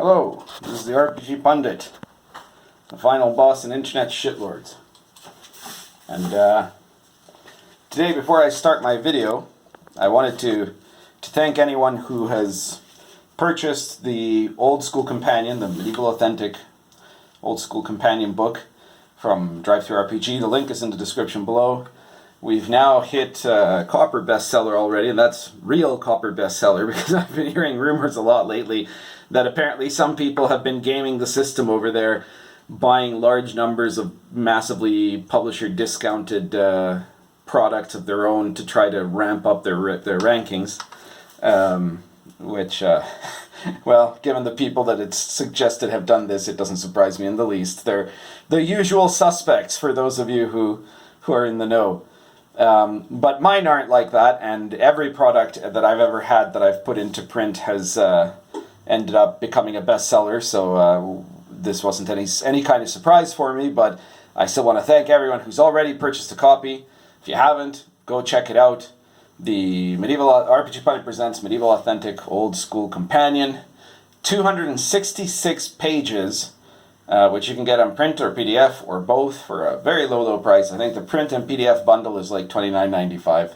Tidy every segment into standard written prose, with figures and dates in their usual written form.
Hello, this is the RPG Pundit, the final boss in Internet Shitlords. And today, before I start my video, I wanted to thank anyone who has purchased the Old School Companion, the Medieval Authentic Old School Companion book from DriveThruRPG. The link is in the description below. We've now hit copper bestseller already, and that's real copper bestseller because I've been hearing rumors a lot lately that apparently some people have been gaming the system over there, buying large numbers of massively publisher discounted products of their own to try to ramp up their rankings, which, well, given the people that it's suggested have done this, it doesn't surprise me in the least. They're the usual suspects for those of you who are in the know. But mine aren't like that, and every product that I've ever had that I've put into print has ended up becoming a bestseller, so this wasn't any kind of surprise for me, but I still want to thank everyone who's already purchased a copy. If you haven't, go check it out. The RPG Pundit presents Medieval Authentic Old School Companion, 266 pages, which you can get on print or PDF or both for a very low price. I think the print and PDF bundle is like $29.95,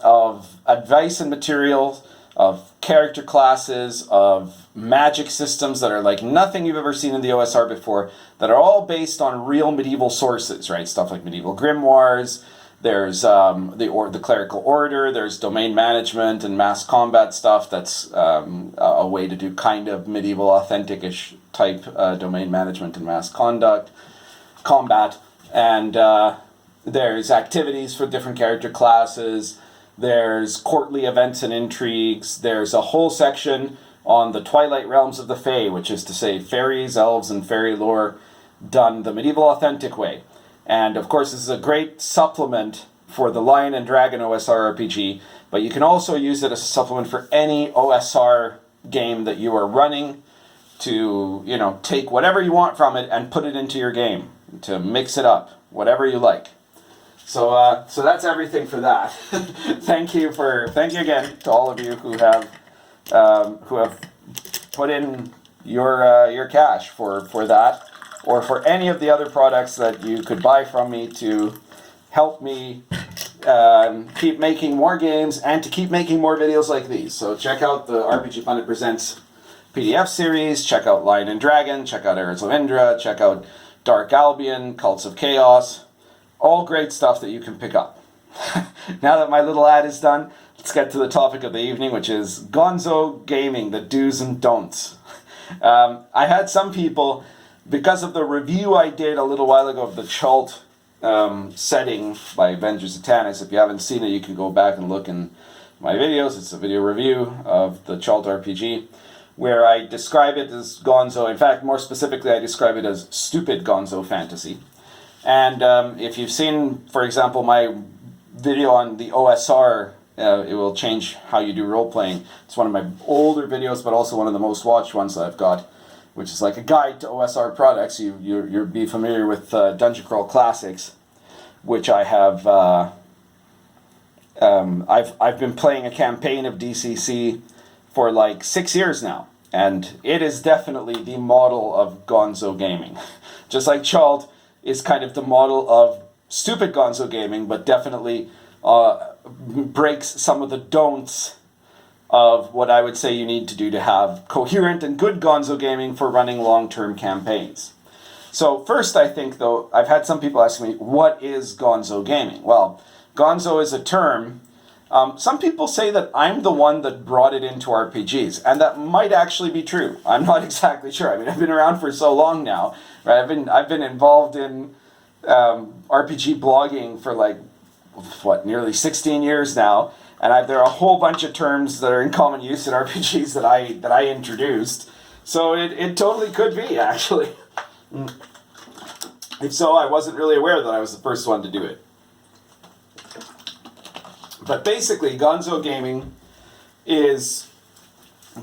of advice and materials, of character classes, of magic systems that are like nothing you've ever seen in the OSR before, that are all based on real medieval sources, right? Stuff like medieval grimoires. There's the clerical order. There's domain management and mass combat stuff. That's a way to do kind of medieval authentic-ish type domain management and mass combat. And there's activities for different character classes. There's courtly events and intrigues. There's a whole section on the Twilight Realms of the Fae, which is to say fairies, elves, and fairy lore done the medieval authentic way. And of course, this is a great supplement for the Lion and Dragon OSR RPG, but you can also use it as a supplement for any OSR game that you are running to, you know, take whatever you want from it and put it into your game, to mix it up, whatever you like. So that's everything for that. Thank you again to all of you who have put in your cash for that, or for any of the other products that you could buy from me to help me keep making more games and to keep making more videos like these. So check out the RPG Pundit Presents PDF series, check out Lion and Dragon, check out Arrows of Indra, check out Dark Albion, Cults of Chaos, all great stuff that you can pick up. Now that my little ad is done, let's get to the topic of the evening, which is Gonzo gaming, the do's and don'ts. I had some people, because of the review I did a little while ago of the Chult setting by Avengers Satanus. If you haven't seen it, you can go back and look in my videos. It's a video review of the Chult RPG, where I describe it as Gonzo. In fact, more specifically, I describe it as stupid Gonzo fantasy. And if you've seen, for example, my video on the OSR, it will change how you do role-playing. It's one of my older videos, but also one of the most watched ones that I've got, which is like a guide to OSR products. You'll be familiar with Dungeon Crawl Classics, which I have. I've been playing a campaign of DCC for like 6 years now, and it is definitely the model of Gonzo gaming. Just like Chult is kind of the model of stupid Gonzo gaming, but definitely breaks some of the don'ts of what I would say you need to do to have coherent and good Gonzo gaming for running long-term campaigns. So first, I think, though, I've had some people ask me, what is Gonzo gaming? Well, Gonzo is a term. Some people say that I'm the one that brought it into RPGs, and that might actually be true. I'm not exactly sure. I mean, I've been around for so long now, right? I've been involved in RPG blogging for like, nearly 16 years now. And there are a whole bunch of terms that are in common use in RPGs that I introduced. So it totally could be, actually. If so, I wasn't really aware that I was the first one to do it. But basically, Gonzo gaming is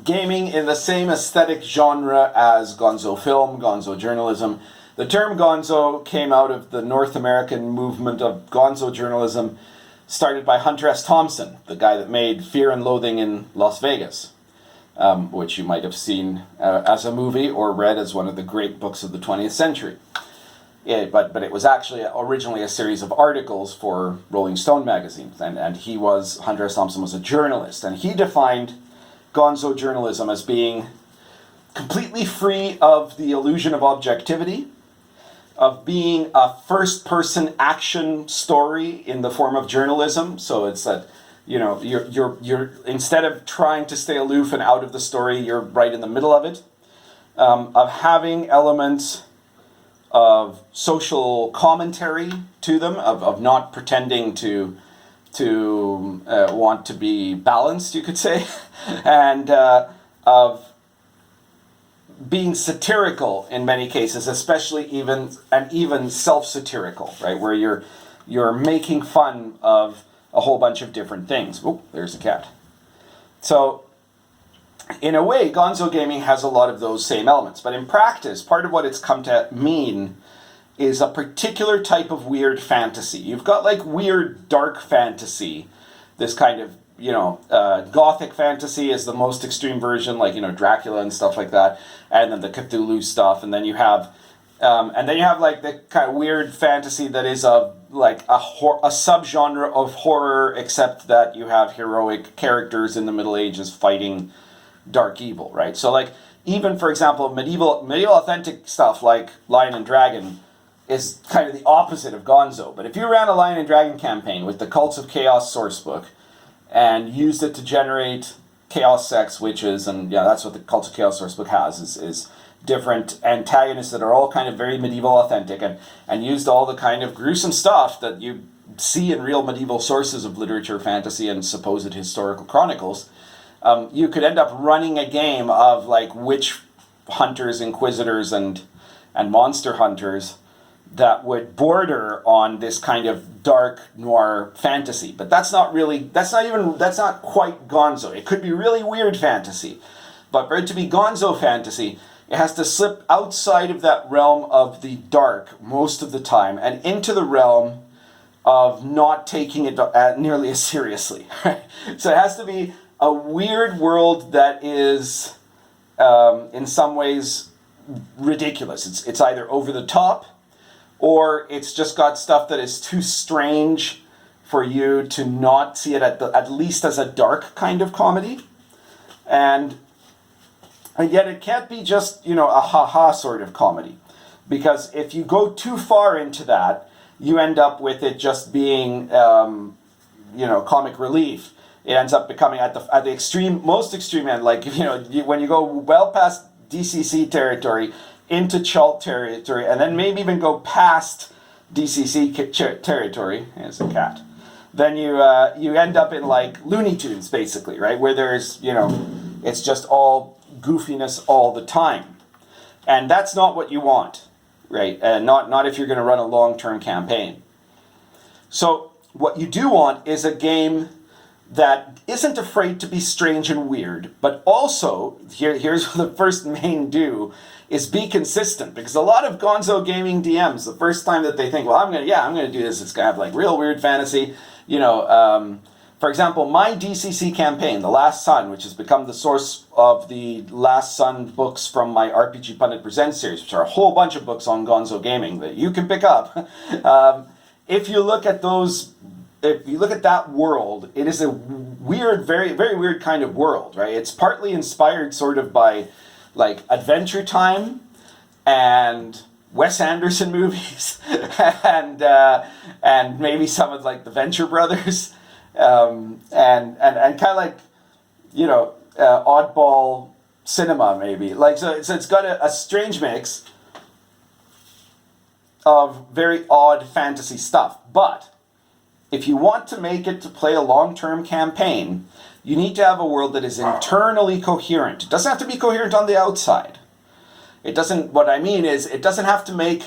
gaming in the same aesthetic genre as Gonzo film, Gonzo journalism. The term Gonzo came out of the North American movement of Gonzo journalism, started by Hunter S. Thompson, the guy that made Fear and Loathing in Las Vegas. which you might have seen as a movie or read as one of the great books of the 20th century. But it was actually originally a series of articles for Rolling Stone magazine, and Hunter S. Thompson was a journalist, and he defined Gonzo journalism as being completely free of the illusion of objectivity, of being a first-person action story in the form of journalism. So it's that, you're instead of trying to stay aloof and out of the story, you're right in the middle of it. Of having elements of social commentary to them, of not pretending to want to be balanced, you could say, and of being satirical in many cases, especially even self-satirical, right, where you're making fun of a whole bunch of different things. Oh, there's a cat. So, in a way, Gonzo gaming has a lot of those same elements, but in practice, part of what it's come to mean is a particular type of weird fantasy. You've got like weird dark fantasy, this kind of, gothic fantasy is the most extreme version, like, Dracula and stuff like that, and then the Cthulhu stuff, and then you have like the kind of weird fantasy that is a subgenre of horror, except that you have heroic characters in the Middle Ages fighting dark evil, right? So like, even for example, medieval authentic stuff like Lion and Dragon is kind of the opposite of Gonzo. But if you ran a Lion and Dragon campaign with the Cults of Chaos sourcebook and used it to generate chaos sex witches, and that's what the Cults of Chaos sourcebook has, is different antagonists that are all kind of very medieval authentic, and used all the kind of gruesome stuff that you see in real medieval sources of literature, fantasy, and supposed historical chronicles, you could end up running a game of like witch hunters, inquisitors, and monster hunters that would border on this kind of dark noir fantasy. But that's not quite Gonzo. It could be really weird fantasy, but for it to be Gonzo fantasy, it has to slip outside of that realm of the dark most of the time and into the realm of not taking it nearly as seriously. Right? So it has to be a weird world that is, in some ways, ridiculous. It's either over the top, or it's just got stuff that is too strange for you to not see it at least as a dark kind of comedy. And yet it can't be just, a ha-ha sort of comedy. Because if you go too far into that, you end up with it just being, comic relief. It ends up becoming at the most extreme end, like, when you go well past DCC territory into Chult territory, and then maybe even go past DCC territory, there's a cat, then you end up in like Looney Tunes, basically, right, where there's, it's just all goofiness all the time. And that's not what you want, right? And not if you're going to run a long-term campaign. So what you do want is a game that isn't afraid to be strange and weird, but also, here's the first main do, is be consistent. Because a lot of Gonzo gaming DMs, the first time that they think, well, I'm gonna do this, it's gonna have like real weird fantasy. For example, my DCC campaign, The Last Sun, which has become the source of the Last Sun books from my RPG Pundit Presents series, which are a whole bunch of books on Gonzo gaming that you can pick up. If you look at that world, it is a weird, very, very weird kind of world, right? It's partly inspired sort of by like Adventure Time and Wes Anderson movies and maybe some of like the Venture Brothers, and kind of like, oddball cinema maybe. Like, so it's got a strange mix of very odd fantasy stuff. But if you want to make it to play a long-term campaign, you need to have a world that is internally coherent. It doesn't have to be coherent on the outside. What I mean is, it doesn't have to make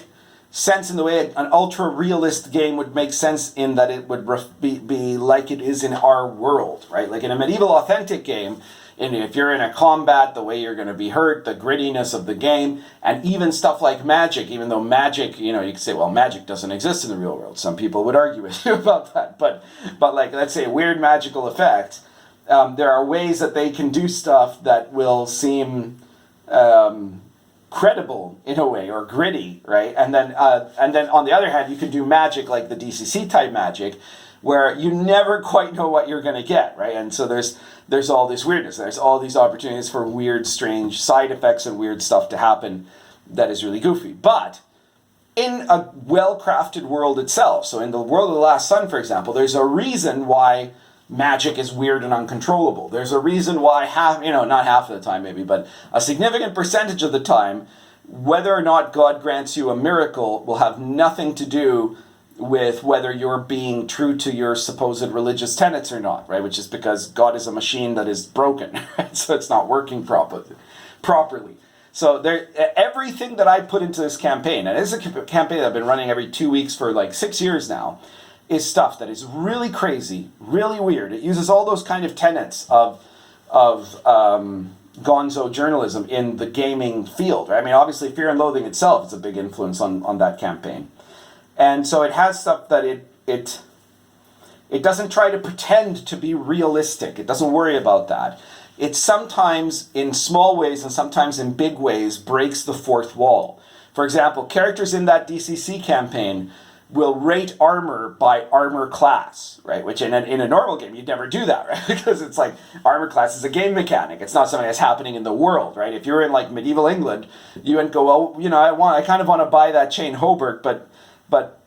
sense in the way an ultra-realist game would make sense, in that it would be like it is in our world, right? Like in a medieval authentic game, and if you're in a combat, the way you're going to be hurt, the grittiness of the game, and even stuff like magic, even though magic, you can say, well, magic doesn't exist in the real world. Some people would argue with you about that. But like, let's say weird magical effects, there are ways that they can do stuff that will seem credible in a way, or gritty, right? And then on the other hand, you can do magic like the DCC type magic, where you never quite know what you're going to get, right? And so there's all this weirdness. There's all these opportunities for weird, strange side effects and weird stuff to happen that is really goofy. But in a well-crafted world itself, so in the world of the Last Sun, for example, there's a reason why magic is weird and uncontrollable. There's a reason why not half of the time maybe, but a significant percentage of the time, whether or not God grants you a miracle will have nothing to do with whether you're being true to your supposed religious tenets or not, right? Which is because God is a machine that is broken, right? So it's not working properly. So everything that I put into this campaign, and it's a campaign that I've been running every 2 weeks for like 6 years now, is stuff that is really crazy, really weird. It uses all those kind of tenets of Gonzo journalism in the gaming field, right? I mean, obviously, Fear and Loathing itself is a big influence on that campaign. And so it has stuff that it doesn't try to pretend to be realistic. It doesn't worry about that. It sometimes, in small ways and sometimes in big ways, breaks the fourth wall. For example, characters in that DCC campaign will rate armor by armor class, right? Which in a normal game, you'd never do that, right? Because it's like, armor class is a game mechanic. It's not something that's happening in the world, right? If you're in like medieval England, you wouldn't go, well, I kind of want to buy that chain Hobart, but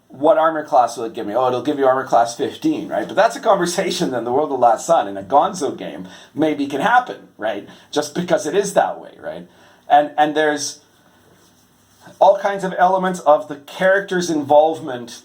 what armor class will it give me? Oh, it'll give you armor class 15, right? But that's a conversation that in the world of Last Sun, in a Gonzo game, maybe can happen, right? Just because it is that way, right? And there's all kinds of elements of the character's involvement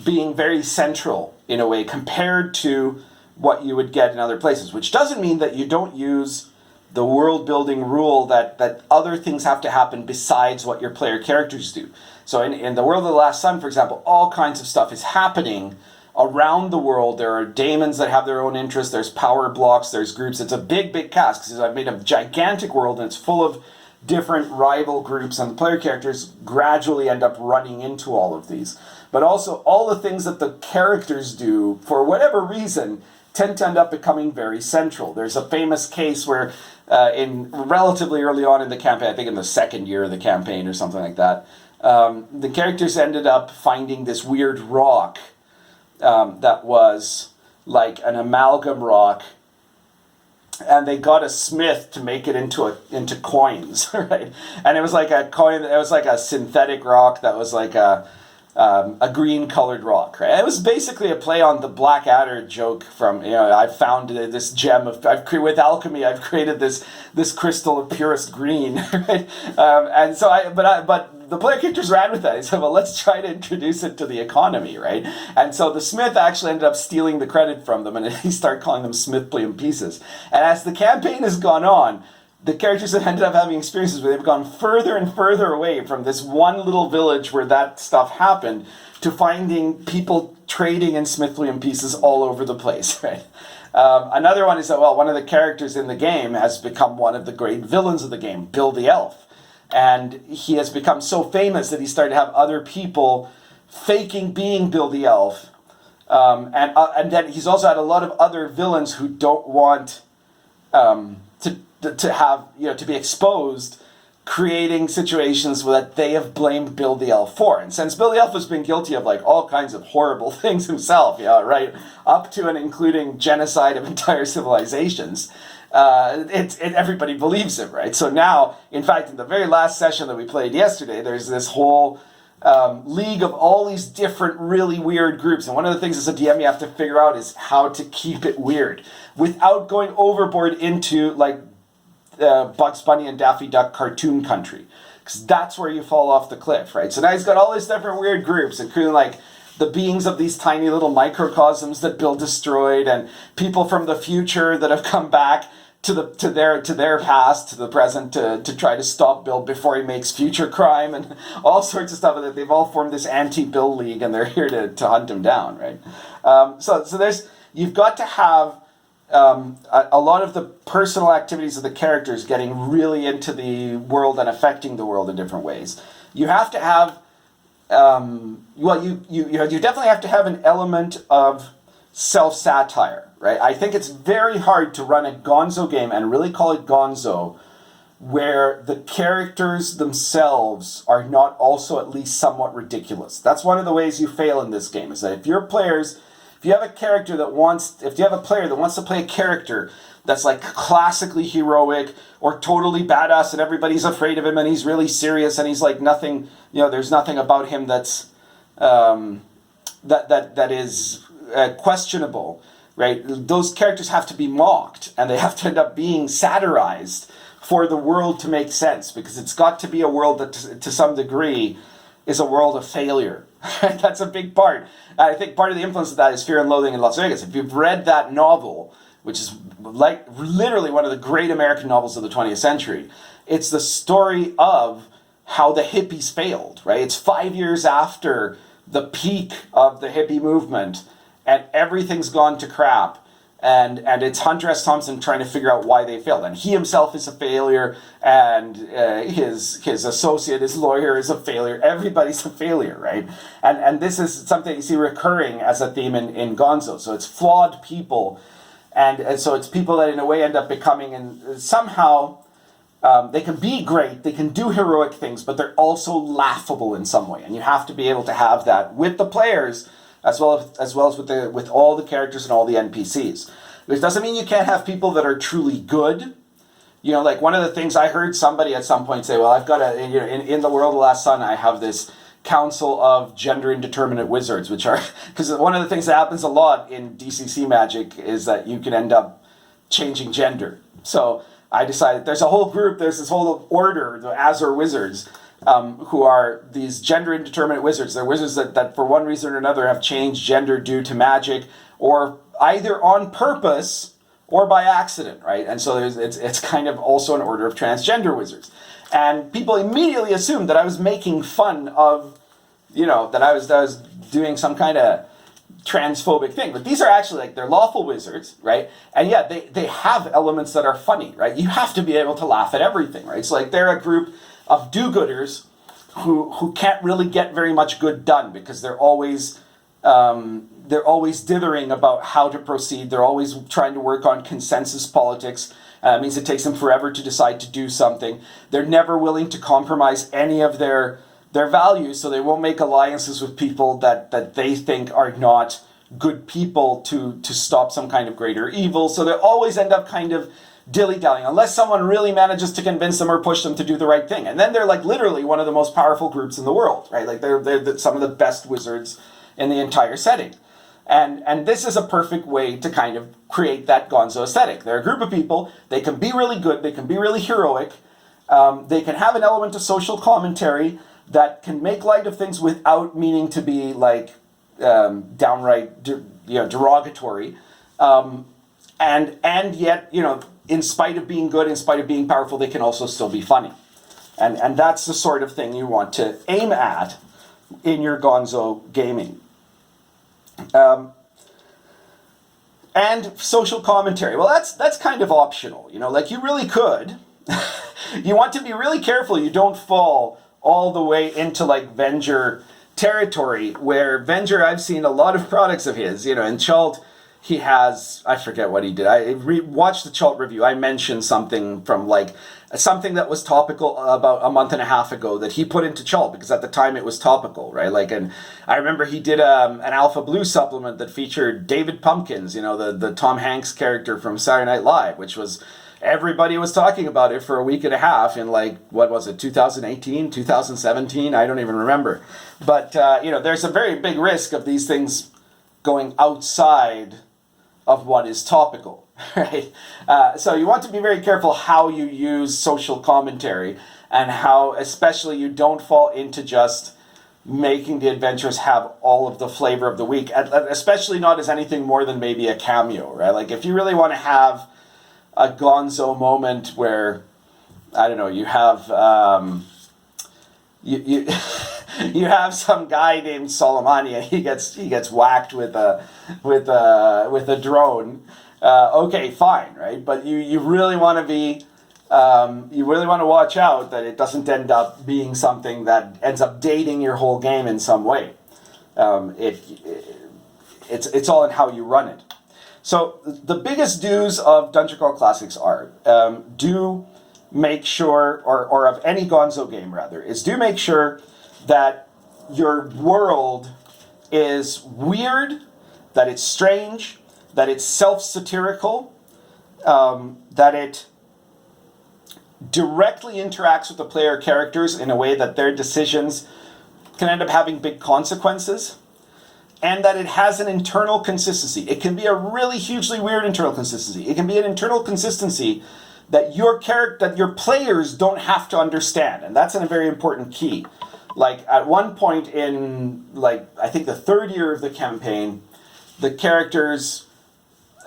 being very central in a way compared to what you would get in other places, which doesn't mean that you don't use the world building rule that other things have to happen besides what your player characters do. So in the world of the Last Sun, for example, all kinds of stuff is happening around the world. There are daemons that have their own interests. There's power blocks. There's groups. It's a big, big cast because I've made a gigantic world and it's full of different rival groups, and the player characters gradually end up running into all of these. But also all the things that the characters do, for whatever reason, tend to end up becoming very central. There's a famous case where in relatively early on in the campaign, I think in the second year of the campaign or something like that, the characters ended up finding this weird rock that was like an amalgam rock, and they got a smith to make it into coins, right? And it was like a coin. It was like a synthetic rock that was like a green colored rock, right? It was basically a play on the Blackadder joke from, I found this gem with alchemy, I've created this crystal of purest green, right? And so but the player characters ran with that. He said, well, let's try to introduce it to the economy, right? And so the smith actually ended up stealing the credit from them, and he started calling them Smithplium pieces. And as the campaign has gone on, the characters have ended up having experiences where they've gone further and further away from this one little village where that stuff happened to finding people trading in Smithplium pieces all over the place, right? Another one is that, one of the characters in the game has become one of the great villains of the game, Bill the Elf. And he has become so famous that he started to have other people faking being Bill the Elf. And then he's also had a lot of other villains who don't want to have, to be exposed, creating situations that they have blamed Bill the Elf for. And since Bill the Elf has been guilty of like all kinds of horrible things himself, right, up to and including genocide of entire civilizations, everybody believes him, right? So now, in fact, in the very last session that we played yesterday, there's this whole league of all these different really weird groups. And one of the things as a DM you have to figure out is how to keep it weird without going overboard into like Bugs Bunny and Daffy Duck cartoon country, because that's where you fall off the cliff, right? So now he's got all these different weird groups, including like the beings of these tiny little microcosms that Bill destroyed, and people from the future that have come back to their past, to the present, to try to stop Bill before he makes future crime, and all sorts of stuff. That they've all formed this anti-Bill league, and they're here to hunt him down, right? So you've got to have a lot of the personal activities of the characters getting really into the world and affecting the world in different ways. You have to have, you definitely have to have an element of self-satire, right? I think it's very hard to run a Gonzo game and really call it Gonzo where the characters themselves are not also at least somewhat ridiculous. That's one of the ways you fail in this game, is that if you have a player that wants to play a character that's like classically heroic or totally badass and everybody's afraid of him and he's really serious and he's like nothing, there's nothing about him that's that is questionable, right? Those characters have to be mocked and they have to end up being satirized for the world to make sense, because it's got to be a world that to some degree is a world of failure. That's a big part. I think part of the influence of that is Fear and Loathing in Las Vegas. If you've read that novel, which is like literally one of the great American novels of the 20th century, it's the story of how the hippies failed, right? It's 5 years after the peak of the hippie movement and everything's gone to crap. And it's Hunter S. Thompson trying to figure out why they failed. And he himself is a failure, and his associate, his lawyer, is a failure. Everybody's a failure, right? And this is something you see recurring as a theme in Gonzo. So it's flawed people, and so it's people that in a way end up becoming, and somehow they can be great, they can do heroic things, but they're also laughable in some way. And you have to be able to have that with the players, as well as with all the characters and all the NPCs. Which doesn't mean you can't have people that are truly good. Like one of the things I heard somebody at some point say, well, I've got in the World of Last Sun, I have this council of gender indeterminate wizards, which are, because one of the things that happens a lot in DCC Magic is that you can end up changing gender. So I decided there's this whole order, the Azure Wizards, who are these gender indeterminate wizards. They're wizards that for one reason or another have changed gender due to magic, or either on purpose or by accident, right? And so it's kind of also an order of transgender wizards. And people immediately assumed that I was making fun of, that I was doing some kind of transphobic thing. But these are actually they're lawful wizards, right? And yeah, they have elements that are funny, right? You have to be able to laugh at everything, right? So they're a group of do-gooders who can't really get very much good done because they're always dithering about how to proceed. They're always trying to work on consensus politics. It means it takes them forever to decide to do something. They're never willing to compromise any of their values, so they won't make alliances with people that they think are not good people to stop some kind of greater evil. So they always end up kind of dilly-dallying, unless someone really manages to convince them or push them to do the right thing. And then they're literally one of the most powerful groups in the world, right? They're some of the best wizards in the entire setting. And this is a perfect way to kind of create that Gonzo aesthetic. They're a group of people, they can be really good, they can be really heroic, they can have an element of social commentary that can make light of things without meaning to be downright derogatory. And yet, in spite of being good, in spite of being powerful, they can also still be funny. And that's the sort of thing you want to aim at in your Gonzo gaming. And social commentary. Well, that's kind of optional. You really could. You want to be really careful you don't fall all the way into Venger territory, where Venger, I've seen a lot of products of his, in Chult, he has, I forget what he did. I watched the Chult review. I mentioned something from something that was topical about a month and a half ago that he put into Chult because at the time it was topical, right? And I remember he did an Alpha Blue supplement that featured David Pumpkins, the Tom Hanks character from Saturday Night Live, which was, everybody was talking about it for a week and a half in 2018, 2017? I don't even remember. But, there's a very big risk of these things going outside of what is topical, right? So you want to be very careful how you use social commentary and how especially you don't fall into just making the adventures have all of the flavor of the week, especially not as anything more than maybe a cameo, right? If you really want to have a Gonzo moment where, I don't know, you have you have some guy named Soleimani and he gets whacked with a drone. Okay, fine, right? But you really want to be you really want to watch out that it doesn't end up being something that ends up dating your whole game in some way. It's all in how you run it. So the biggest do's of Dungeon Crawl Classics are, do make sure, or of any Gonzo game rather, is do make sure that your world is weird, that it's strange, that it's self-satirical, that it directly interacts with the player characters in a way that their decisions can end up having big consequences, and that it has an internal consistency. It can be a really hugely weird internal consistency. It can be an internal consistency that your players don't have to understand, and that's a very important key. Like at one point in, like, I think the third year of the campaign, the characters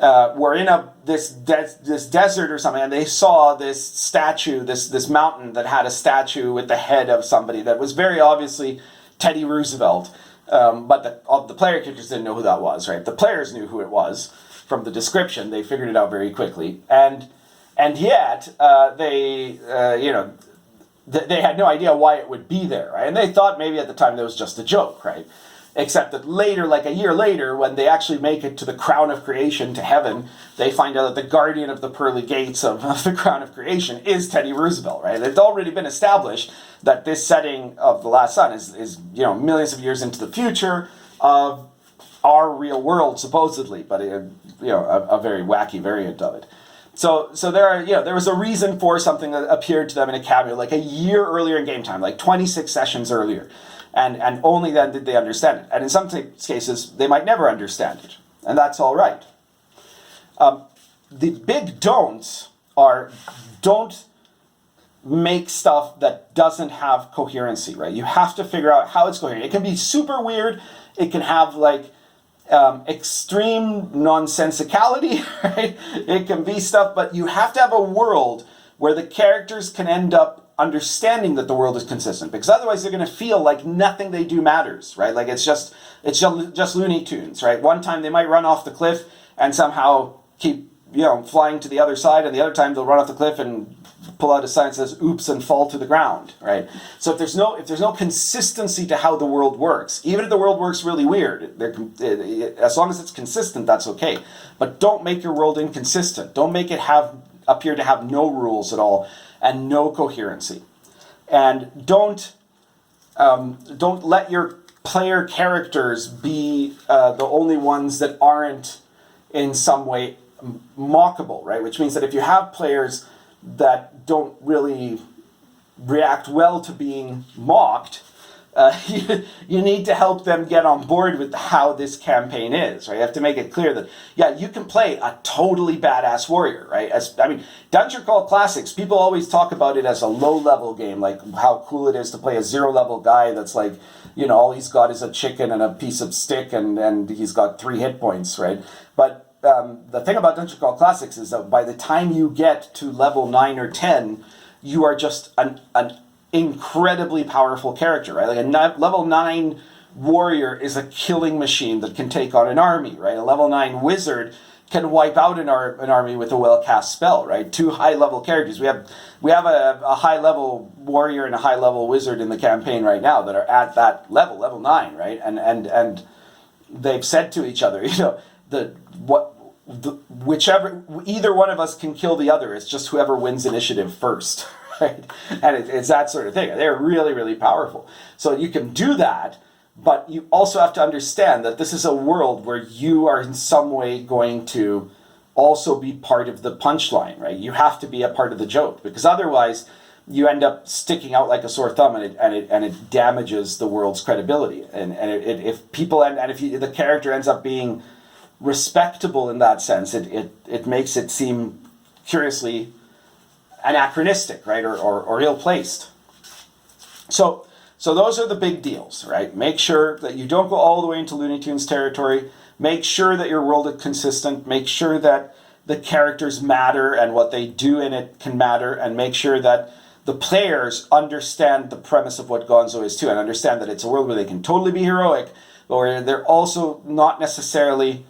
were in this desert or something, and they saw this statue, this mountain that had a statue with the head of somebody that was very obviously Teddy Roosevelt, but the player characters didn't know who that was, right? The players knew who it was from the description. They figured it out very quickly, and yet they had no idea why it would be there, right? And they thought maybe at the time that was just a joke, right? Except that later, like a year later, when they actually make it to the crown of creation, to heaven, they find out that the guardian of the pearly gates of the crown of creation is Teddy Roosevelt, right? It's already been established that this setting of The Last Sun is millions of years into the future of our real world, supposedly, but a very wacky variant of it. So there was a reason for something that appeared to them in a cameo like a year earlier in game time, like 26 sessions earlier. And only then did they understand it. And in some cases, they might never understand it. And that's all right. The big don'ts are, don't make stuff that doesn't have coherency, right? You have to figure out how it's coherent. It can be super weird. It can have extreme nonsensicality, right? It can be stuff, but you have to have a world where the characters can end up understanding that the world is consistent, because otherwise they're going to feel like nothing they do matters, right? Like it's just Looney Tunes, right? One time they might run off the cliff and somehow keep flying to the other side, and the other time they'll run off the cliff and pull out a sign that says "Oops" and fall to the ground, right? So if there's no consistency to how the world works, even if the world works really weird, as long as it's consistent, that's okay. But don't make your world inconsistent. Don't make it appear to have no rules at all and no coherency. And don't let your player characters be the only ones that aren't in some way mockable, right? Which means that if you have players that don't really react well to being mocked, you need to help them get on board with how this campaign is, right? You have to make it clear that, yeah, you can play a totally badass warrior, right? Dungeon Crawl Classics, people always talk about it as a low-level game, like how cool it is to play a zero-level guy that's like, all he's got is a chicken and a piece of stick and he's got 3 hit points, right? But the thing about Dungeon Crawl Classics is that by the time you get to level 9 or 10, you are just an incredibly powerful character, right? Like a level 9 warrior is a killing machine that can take on an army, right? A level 9 wizard can wipe out an army with a well-cast spell, right? 2 high-level characters. We have a high-level warrior and a high-level wizard in the campaign right now that are at that level 9, right? And they've said to each other, whichever, either one of us can kill the other. It's just whoever wins initiative first. Right? And it's that sort of thing. They're really, really powerful. So you can do that, but you also have to understand that this is a world where you are in some way going to also be part of the punchline, right? You have to be a part of the joke, because otherwise you end up sticking out like a sore thumb, and it damages the world's credibility. If the character ends up being respectable in that sense, it makes it seem curiously anachronistic, right, or ill-placed. So those are the big deals, right? Make sure that you don't go all the way into Looney Tunes territory. Make sure that your world is consistent. Make sure that the characters matter and what they do in it can matter, and make sure that the players understand the premise of what Gonzo is too, and understand that it's a world where they can totally be heroic, but where they're also not necessarily,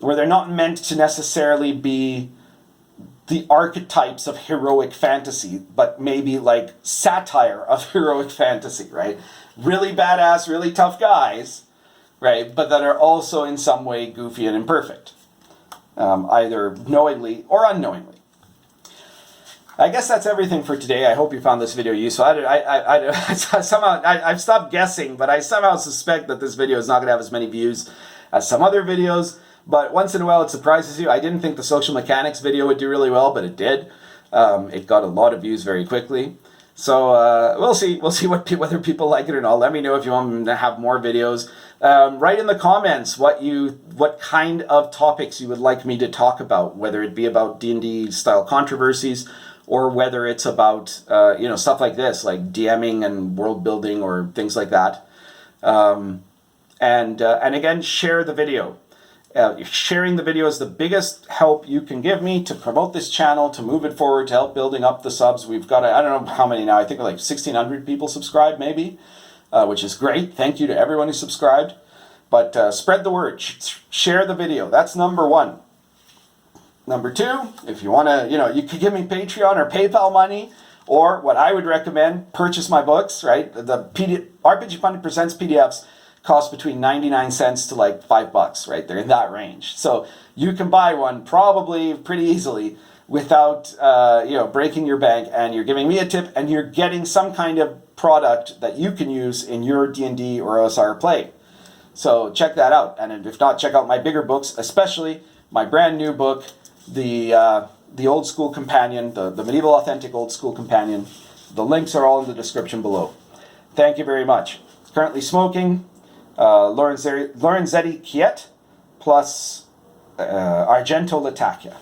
where they're not meant to necessarily be the archetypes of heroic fantasy, but maybe like satire of heroic fantasy, right? Really badass, really tough guys, right? But that are also in some way goofy and imperfect. either knowingly or unknowingly. I guess that's everything for today. I hope you found this video useful. I've stopped guessing, but I somehow suspect that this video is not going to have as many views as some other videos. But once in a while, it surprises you. I didn't think the social mechanics video would do really well, but it did. It got a lot of views very quickly. So we'll see. We'll see whether people like it or not. Let me know if you want me to have more videos. Write in the comments what kind of topics you would like me to talk about, whether it be about D&D style controversies, or whether it's about stuff like this, like DMing and world building or things like that. And again, share the video. Sharing the video is the biggest help you can give me to promote this channel, to move it forward, to help building up the subs. We've got, I don't know how many now, I think like 1,600 people subscribed maybe, which is great. Thank you to everyone who subscribed. But spread the word, share the video. That's number one. Number two, if you want to, you could give me Patreon or PayPal money, or what I would recommend, purchase my books, right? The RPG Pundit Presents PDFs cost between 99 cents to like $5, right? They're in that range. So you can buy one probably pretty easily without, breaking your bank, and you're giving me a tip, and you're getting some kind of product that you can use in your D&D or OSR play. So check that out. And if not, check out my bigger books, especially my brand new book, the Old School Companion, the Medieval Authentic Old School Companion. The links are all in the description below. Thank you very much. Currently smoking Lorenzetti Kiet plus Argento Latakia.